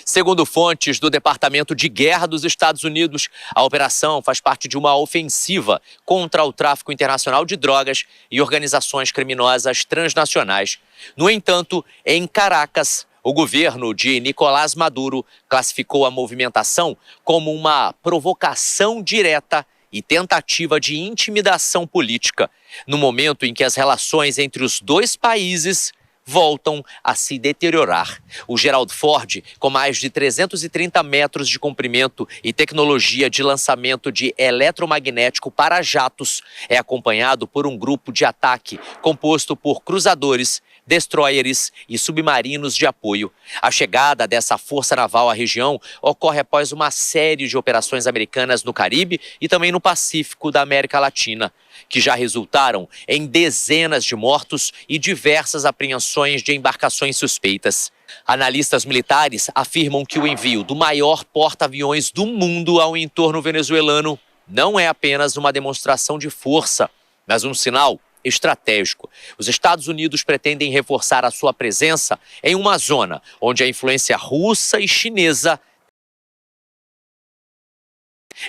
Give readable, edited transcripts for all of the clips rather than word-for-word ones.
Segundo fontes do Departamento de Guerra dos Estados Unidos, a operação faz parte de uma ofensiva contra o tráfico internacional de drogas e organizações criminosas transnacionais. No entanto, em Caracas, o governo de Nicolás Maduro classificou a movimentação como uma provocação direta e tentativa de intimidação política, no momento em que as relações entre os dois países voltam a se deteriorar. O Gerald Ford, com mais de 330 metros de comprimento e tecnologia de lançamento de eletromagnético para jatos, é acompanhado por um grupo de ataque composto por cruzadores, destroyers e submarinos de apoio. A chegada dessa força naval à região ocorre após uma série de operações americanas no Caribe e também no Pacífico da América Latina, que já resultaram em dezenas de mortos e diversas apreensões de embarcações suspeitas. Analistas militares afirmam que o envio do maior porta-aviões do mundo ao entorno venezuelano não é apenas uma demonstração de força, mas um sinal estratégico. Os Estados Unidos pretendem reforçar a sua presença em uma zona onde a influência russa e chinesa.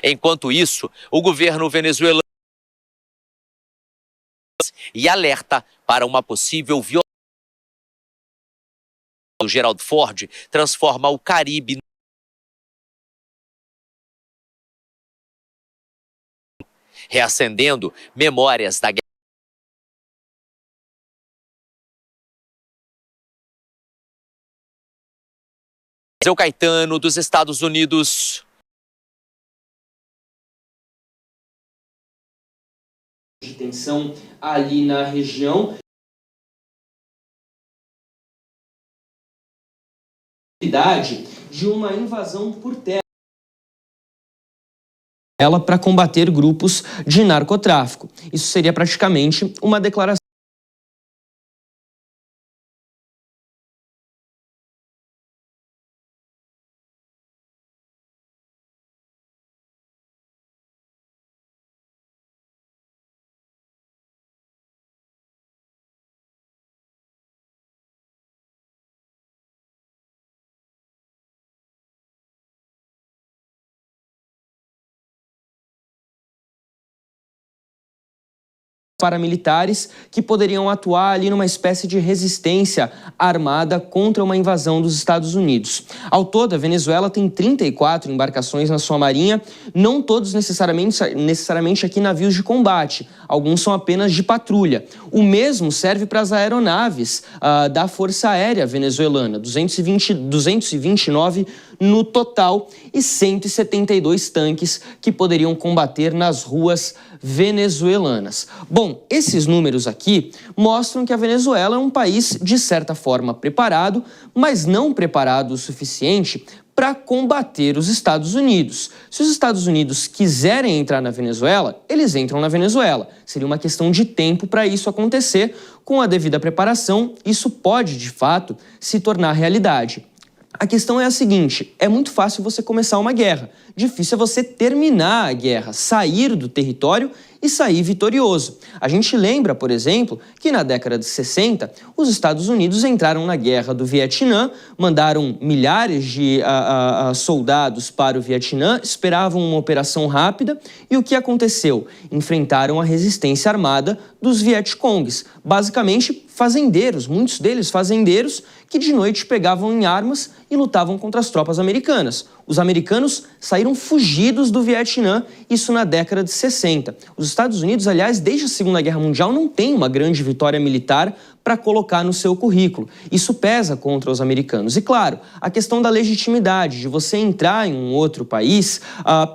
Enquanto isso, o governo venezuelano e alerta para uma possível violência. O Gerald Ford transforma o Caribe reacendendo memórias da guerra. Zé Caetano, dos Estados Unidos. De tensão ali na região. De uma invasão por terra para combater grupos de narcotráfico. Isso seria praticamente uma declaração. Paramilitares que poderiam atuar ali numa espécie de resistência armada contra uma invasão dos Estados Unidos. Ao todo, a Venezuela tem 34 embarcações na sua marinha, não todos necessariamente aqui navios de combate, alguns são apenas de patrulha. O mesmo serve para as aeronaves da Força Aérea venezuelana, 229 no total e 172 tanques que poderiam combater nas ruas venezuelanas. Bom, esses números aqui mostram que a Venezuela é um país de certa forma preparado, mas não preparado o suficiente para combater os Estados Unidos. Se os Estados Unidos quiserem entrar na Venezuela, eles entram na Venezuela. Seria uma questão de tempo para isso acontecer. Com a devida preparação, isso pode, de fato, se tornar realidade. A questão é a seguinte, é muito fácil você começar uma guerra, difícil é você terminar a guerra, sair do território e sair vitorioso. A gente lembra, por exemplo, que na década de 60, os Estados Unidos entraram na guerra do Vietnã, mandaram milhares de soldados para o Vietnã, esperavam uma operação rápida e o que aconteceu? Enfrentaram a resistência armada dos Vietcongs, basicamente fazendeiros, muitos deles fazendeiros que de noite pegavam em armas e lutavam contra as tropas americanas. Os americanos saíram fugidos do Vietnã, isso na década de 60. Os Estados Unidos, aliás, desde a Segunda Guerra Mundial não tem uma grande vitória militar para colocar no seu currículo. Isso pesa contra os americanos. E claro, a questão da legitimidade, de você entrar em um outro país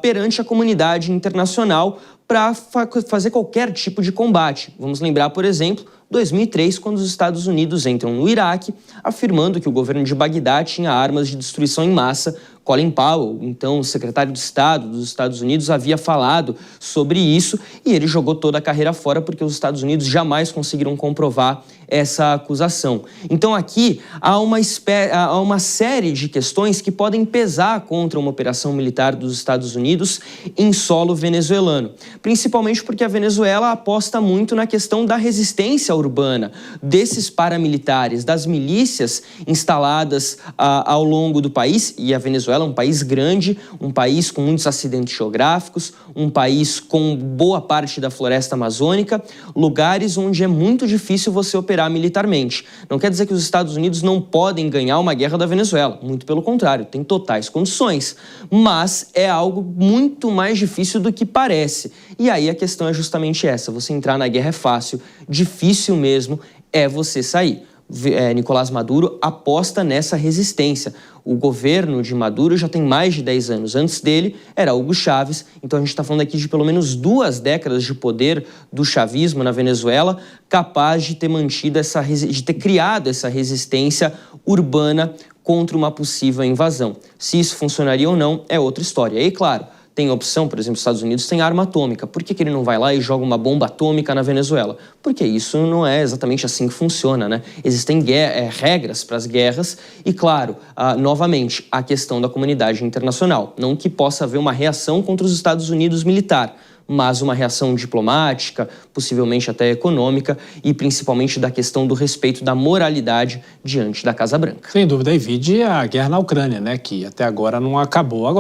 perante a comunidade internacional para fazer qualquer tipo de combate. Vamos lembrar, por exemplo, 2003, quando os Estados Unidos entram no Iraque, afirmando que o governo de Bagdá tinha armas de destruição em massa Colin Powell, então secretário de Estado dos Estados Unidos, havia falado sobre isso e ele jogou toda a carreira fora porque os Estados Unidos jamais conseguiram comprovar essa acusação. Então aqui há uma série de questões que podem pesar contra uma operação militar dos Estados Unidos em solo venezuelano, principalmente porque a Venezuela aposta muito na questão da resistência urbana, desses paramilitares, das milícias instaladas ao longo do país, e a Venezuela é um país grande, um país com muitos acidentes geográficos, um país com boa parte da floresta amazônica, lugares onde é muito difícil você operar militarmente. Não quer dizer que os Estados Unidos não podem ganhar uma guerra da Venezuela, muito pelo contrário, tem totais condições, mas é algo muito mais difícil do que parece. E aí a questão é justamente essa, você entrar na guerra é fácil, difícil mesmo é você sair. Nicolás Maduro aposta nessa resistência. O governo de Maduro já tem mais de 10 anos. Antes dele era Hugo Chávez, então a gente está falando aqui de pelo menos 2 décadas de poder do chavismo na Venezuela, capaz de ter mantido de ter criado essa resistência urbana contra uma possível invasão. Se isso funcionaria ou não é outra história. E claro, tem opção, por exemplo, os Estados Unidos tem arma atômica. Por que ele não vai lá e joga uma bomba atômica na Venezuela? Porque isso não é exatamente assim que funciona, né? Existem regras para as guerras e, claro, novamente, a questão da comunidade internacional. Não que possa haver uma reação contra os Estados Unidos militar, mas uma reação diplomática, possivelmente até econômica e principalmente da questão do respeito da moralidade diante da Casa Branca. Sem dúvida, e vide a guerra na Ucrânia, né, que até agora não acabou. Agora